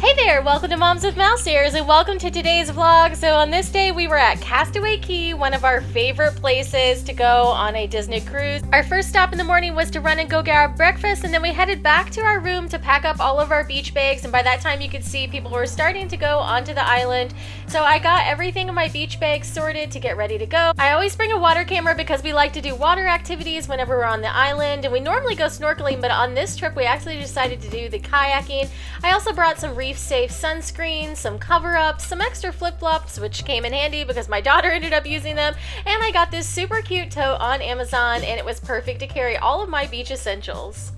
Hey there, welcome to Moms with Mouse Ears and welcome to today's vlog. So on this day we were at Castaway Key, one of our favorite places to go on a Disney cruise. Our first stop in the morning was to run and go grab breakfast, and then we headed back to our room to pack up all of our beach bags, and by that time you could see people were starting to go onto the island. So I got everything in my beach bags sorted to get ready to go. I always bring a water camera because we like to do water activities whenever we're on the island, and we normally go snorkeling, but on this trip we actually decided to do the kayaking. I also brought some reef safe sunscreen, some cover-ups, some extra flip-flops, which came in handy because my daughter ended up using them, and I got this super cute tote on Amazon, and it was perfect to carry all of my beach essentials.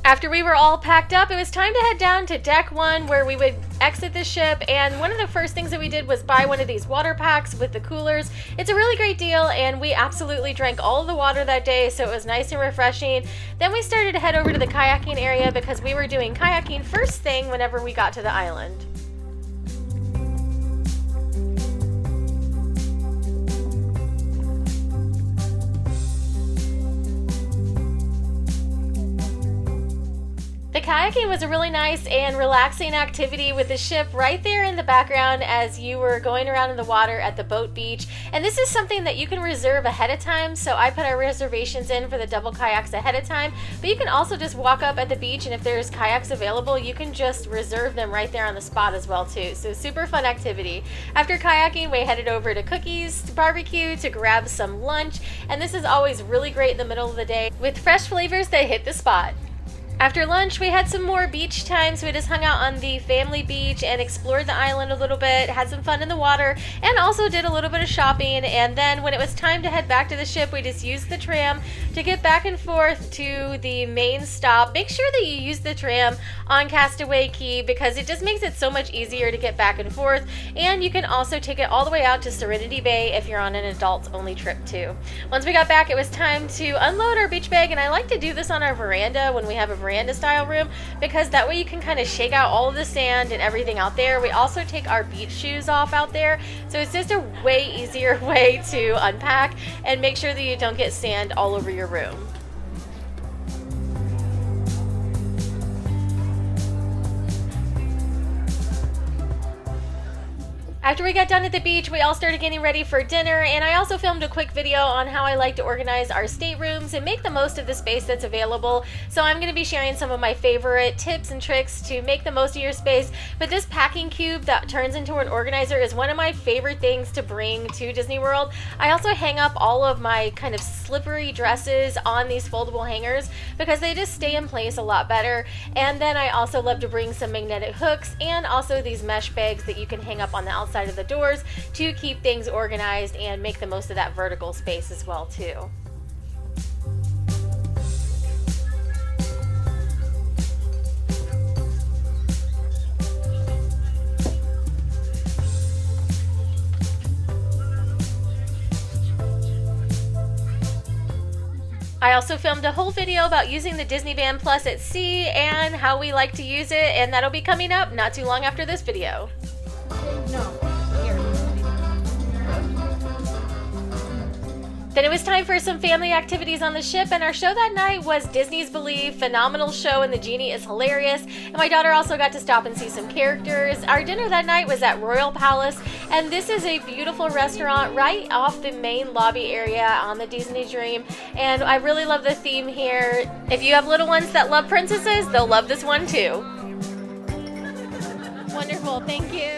After we were all packed up, it was time to head down to deck 1 where we would exit the ship, and one of the first things that we did was buy one of these water packs with the coolers. It's a really great deal, and we absolutely drank all of the water that day, so it was nice and refreshing. Then we started to head over to the kayaking area because we were doing kayaking first thing whenever we got to the island. The kayaking was a really nice and relaxing activity with the ship right there in the background as you were going around in the water at the boat beach. And this is something that you can reserve ahead of time, so I put our reservations in for the double kayaks ahead of time. But you can also just walk up at the beach, and if there's kayaks available, you can just reserve them right there on the spot as well too. So super fun activity. After kayaking, we headed over to Cookies Barbecue to grab some lunch, and this is always really great in the middle of the day with fresh flavors that hit the spot. After lunch, we had some more beach time, so we just hung out on the family beach and explored the island a little bit, had some fun in the water, and also did a little bit of shopping. And then when it was time to head back to the ship, we just used the tram to get back and forth to the main stop. Make sure that you use the tram on Castaway Key because it just makes it so much easier to get back and forth, and you can also take it all the way out to Serenity Bay if you're on an adults-only trip too. Once we got back, it was time to unload our beach bag, and I like to do this on our veranda when we have a veranda style room because that way you can kind of shake out all of the sand and everything out there. We also take our beach shoes off out there, so it's just a way easier way to unpack and make sure that you don't get sand all over your room. After we got done at the beach, we all started getting ready for dinner, and I also filmed a quick video on how I like to organize our staterooms and make the most of the space that's available. So I'm going to be sharing some of my favorite tips and tricks to make the most of your space. But this packing cube that turns into an organizer is one of my favorite things to bring to Disney World. I also hang up all of my kind of slippery dresses on these foldable hangers because they just stay in place a lot better. And then I also love to bring some magnetic hooks and also these mesh bags that you can hang up on the outside of the doors to keep things organized and make the most of that vertical space as well too. I also filmed a whole video about using the Disney Van Plus at sea and how we like to use it, and that'll be coming up not too long after this video. No. Then it was time for some family activities on the ship, and our show that night was Disney's Believe, phenomenal show, and the genie is hilarious. And my daughter also got to stop and see some characters. Our dinner that night was at Royal Palace, and this is a beautiful restaurant right off the main lobby area on the Disney Dream, and I really love the theme here. If you have little ones that love princesses, they'll love this one too. Wonderful, thank you.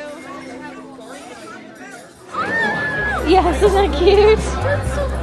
Yes, isn't that cute? That's so cool.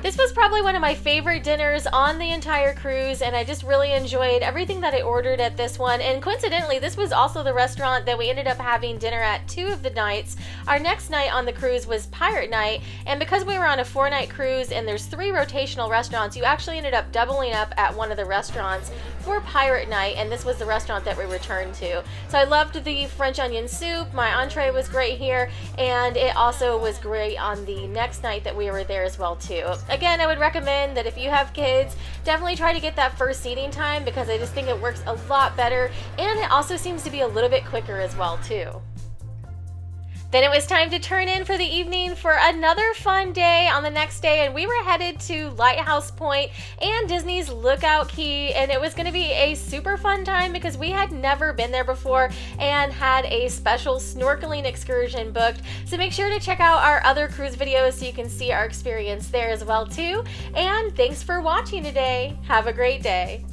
This was probably one of my favorite dinners on the entire cruise, and I just really enjoyed everything that I ordered at this one. And coincidentally, this was also the restaurant that we ended up having dinner at 2 of the nights. Our next night on the cruise was Pirate Night, and because we were on a 4-night cruise and there's 3 rotational restaurants, you actually ended up doubling up at one of the restaurants for Pirate Night, and this was the restaurant that we returned to. So I loved the French onion soup. My entree was great here, and it also was great on the next night that we were there as well too. Again, I would recommend that if you have kids, definitely try to get that first seating time because I just think it works a lot better, and it also seems to be a little bit quicker as well too. Then it was time to turn in for the evening for another fun day on the next day, and we were headed to Lighthouse Point and Disney's Lookout Key, and it was going to be a super fun time because we had never been there before and had a special snorkeling excursion booked. So make sure to check out our other cruise videos so you can see our experience there as well too. And thanks for watching today. Have a great day.